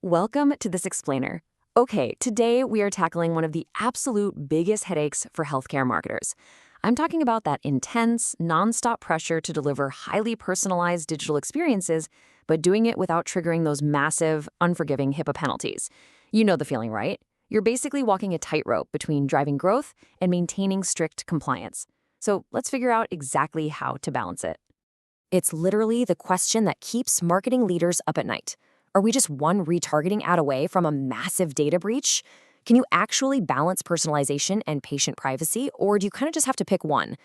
Welcome to this explainer. Okay, today we are tackling one of the absolute biggest headaches for healthcare marketers. I'm talking about that intense, nonstop pressure to deliver highly personalized digital experiences, but doing it without triggering those massive, unforgiving HIPAA penalties. You know the feeling, right? You're basically walking a tightrope between driving growth and maintaining strict compliance. So let's figure out exactly how to balance it. It's literally the question that keeps marketing leaders up at night. Are we just one retargeting ad away from a massive data breach? Can you actually balance personalization and patient privacy, or do you kind of just have to pick one?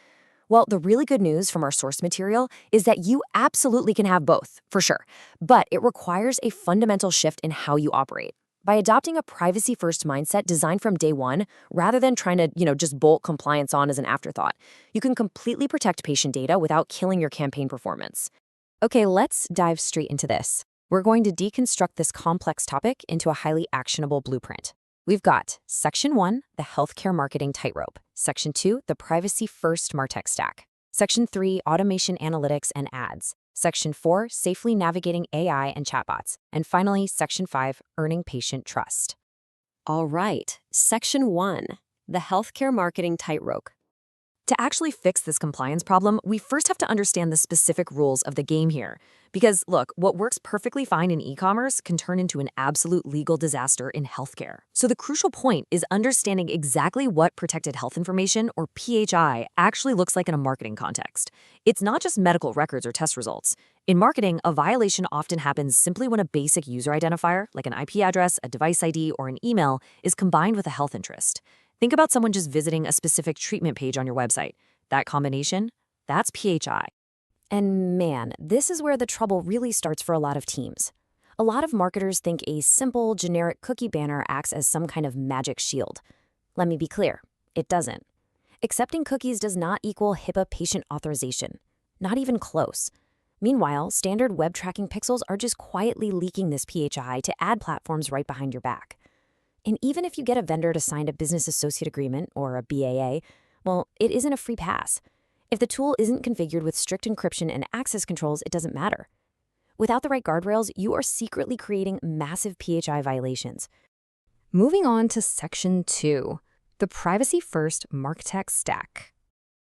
Well, the really good news from our source material is that you absolutely can have both, for sure, but it requires a fundamental shift in how you operate. By adopting a privacy-first mindset designed from day one, rather than trying to, just bolt compliance on as an afterthought, you can completely protect patient data without killing your campaign performance. Okay, let's dive straight into this. We're going to deconstruct this complex topic into a highly actionable blueprint. We've got Section 1, the Healthcare Marketing Tightrope. Section 2, the Privacy-First MarTech Stack. Section 3, Automation Analytics and Ads. Section 4, Safely Navigating AI and Chatbots. And finally, Section 5, Earning Patient Trust. All right, Section 1, the Healthcare Marketing Tightrope. To actually fix this compliance problem, we first have to understand the specific rules of the game here. Because, look, what works perfectly fine in e-commerce can turn into an absolute legal disaster in healthcare. So the crucial point is understanding exactly what protected health information, or PHI, actually looks like in a marketing context. It's not just medical records or test results. In marketing, a violation often happens simply when a basic user identifier, like an IP address, a device ID, or an email, is combined with a health interest. Think about someone just visiting a specific treatment page on your website. That combination, that's PHI. And man, this is where the trouble really starts for a lot of teams. A lot of marketers think a simple, generic cookie banner acts as some kind of magic shield. Let me be clear, it doesn't. Accepting cookies does not equal HIPAA patient authorization. Not even close. Meanwhile, standard web tracking pixels are just quietly leaking this PHI to ad platforms right behind your back. And even if you get a vendor to sign a business associate agreement, or a BAA, well, it isn't a free pass. If the tool isn't configured with strict encryption and access controls, it doesn't matter. Without the right guardrails, you are secretly creating massive PHI violations. Moving on to Section 2, the Privacy-First MarTech Stack.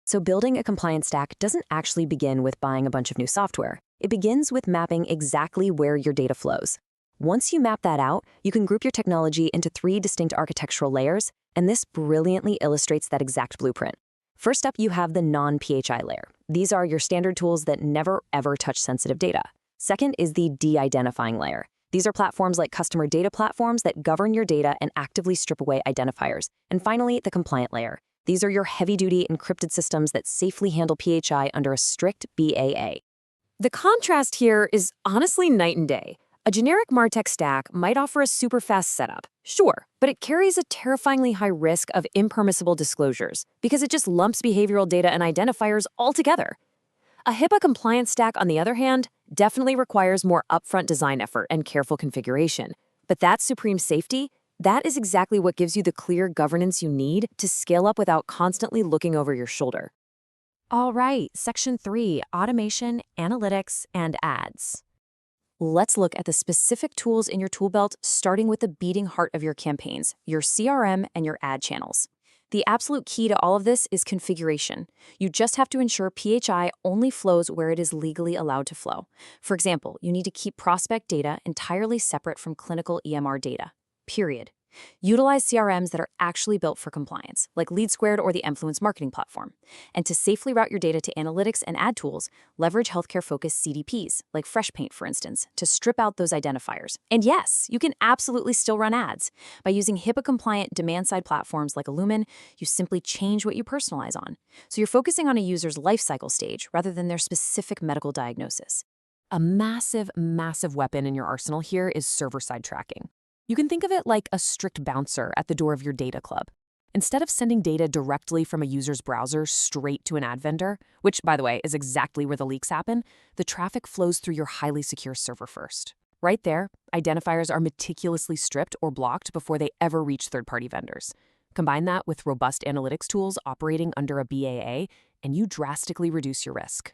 So building a compliance stack doesn't actually begin with buying a bunch of new software. It begins with mapping exactly where your data flows. Once you map that out, you can group your technology into 3 distinct architectural layers, and this brilliantly illustrates that exact blueprint. First up, you have the non-PHI layer. These are your standard tools that never, ever touch sensitive data. Second is the de-identifying layer. These are platforms like customer data platforms that govern your data and actively strip away identifiers. And finally, the compliant layer. These are your heavy-duty encrypted systems that safely handle PHI under a strict BAA. The contrast here is honestly night and day. A generic MarTech stack might offer a super fast setup, sure, but it carries a terrifyingly high risk of impermissible disclosures because it just lumps behavioral data and identifiers all together. A HIPAA-compliant stack, on the other hand, definitely requires more upfront design effort and careful configuration. But that supreme safety, that is exactly what gives you the clear governance you need to scale up without constantly looking over your shoulder. All right, Section 3, Automation, Analytics, and Ads. Let's look at the specific tools in your tool belt, starting with the beating heart of your campaigns, your CRM and your ad channels. The absolute key to all of this is configuration. You just have to ensure PHI only flows where it is legally allowed to flow. For example, you need to keep prospect data entirely separate from clinical EMR data, period. Utilize CRMs that are actually built for compliance, like LeadSquared or the Influence Marketing Platform. And to safely route your data to analytics and ad tools, leverage healthcare-focused CDPs, like FreshPaint, for instance, to strip out those identifiers. And yes, you can absolutely still run ads. By using HIPAA-compliant demand-side platforms like Illumin, you simply change what you personalize on. So you're focusing on a user's lifecycle stage rather than their specific medical diagnosis. A massive, massive weapon in your arsenal here is server-side tracking. You can think of it like a strict bouncer at the door of your data club. Instead of sending data directly from a user's browser straight to an ad vendor, which, by the way, is exactly where the leaks happen, the traffic flows through your highly secure server first. Right there, identifiers are meticulously stripped or blocked before they ever reach third-party vendors. Combine that with robust analytics tools operating under a BAA, and you drastically reduce your risk.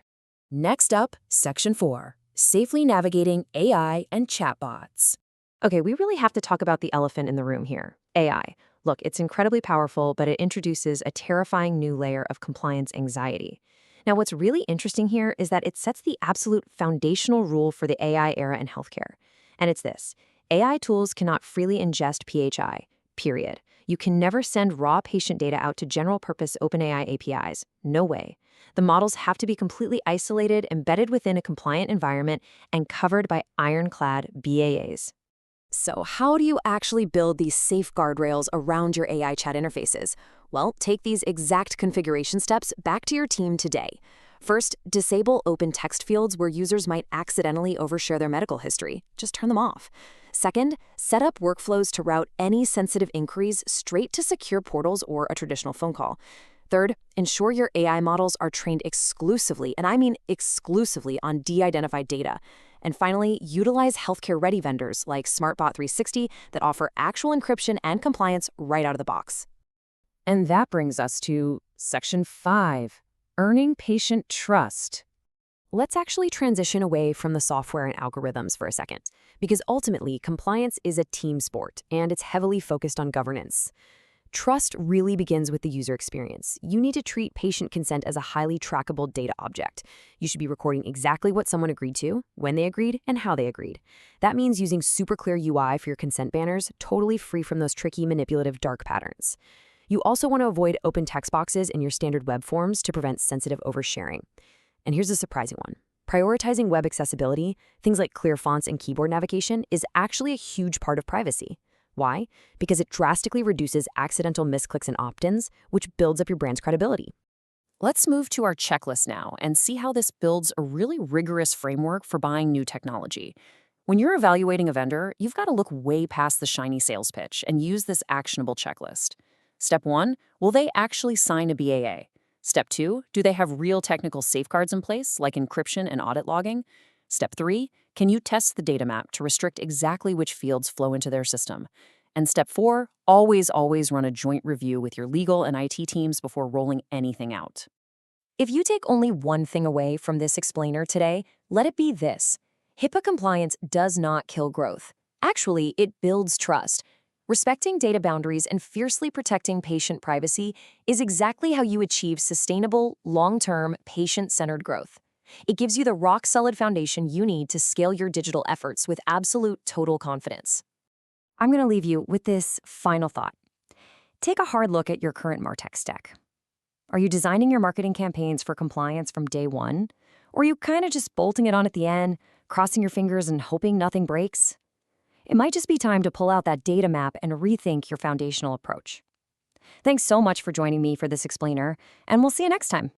Next up, Section 4, Safely Navigating AI and Chatbots. Okay, we really have to talk about the elephant in the room here, AI. Look, it's incredibly powerful, but it introduces a terrifying new layer of compliance anxiety. Now, what's really interesting here is that it sets the absolute foundational rule for the AI era in healthcare. And it's this: AI tools cannot freely ingest PHI, period. You can never send raw patient data out to general purpose OpenAI APIs. No way. The models have to be completely isolated, embedded within a compliant environment, and covered by ironclad BAAs. So, how do you actually build these safe guardrails around your AI chat interfaces? Well, take these exact configuration steps back to your team today. First, disable open text fields where users might accidentally overshare their medical history. Just turn them off. Second, set up workflows to route any sensitive inquiries straight to secure portals or a traditional phone call. Third, ensure your AI models are trained exclusively, and I mean exclusively, on de-identified data. And finally, utilize healthcare-ready vendors like SmartBot 360 that offer actual encryption and compliance right out of the box. And that brings us to Section 5, Earning Patient Trust. Let's actually transition away from the software and algorithms for a second, because ultimately, compliance is a team sport, and it's heavily focused on governance. Trust really begins with the user experience. You need to treat patient consent as a highly trackable data object. You should be recording exactly what someone agreed to, when they agreed, and how they agreed. That means using super clear UI for your consent banners, totally free from those tricky, manipulative dark patterns. You also want to avoid open text boxes in your standard web forms to prevent sensitive oversharing. And here's a surprising one. Prioritizing web accessibility, things like clear fonts and keyboard navigation, is actually a huge part of privacy. Why? Because it drastically reduces accidental misclicks and opt-ins, which builds up your brand's credibility. Let's move to our checklist now and see how this builds a really rigorous framework for buying new technology. When you're evaluating a vendor, you've got to look way past the shiny sales pitch and use this actionable checklist. Step 1, will they actually sign a BAA? Step 2, do they have real technical safeguards in place, like encryption and audit logging? Step 3, can you test the data map to restrict exactly which fields flow into their system? And step 4, always run a joint review with your legal and IT teams before rolling anything out. If you take only one thing away from this explainer today, let it be this: HIPAA compliance does not kill growth. Actually, it builds trust. Respecting data boundaries and fiercely protecting patient privacy is exactly how you achieve sustainable, long-term, patient-centered growth. It gives you the rock-solid foundation you need to scale your digital efforts with absolute total confidence. I'm going to leave you with this final thought. Take a hard look at your current MarTech stack. Are you designing your marketing campaigns for compliance from day one? Or are you kind of just bolting it on at the end, crossing your fingers and hoping nothing breaks? It might just be time to pull out that data map and rethink your foundational approach. Thanks so much for joining me for this explainer, and we'll see you next time.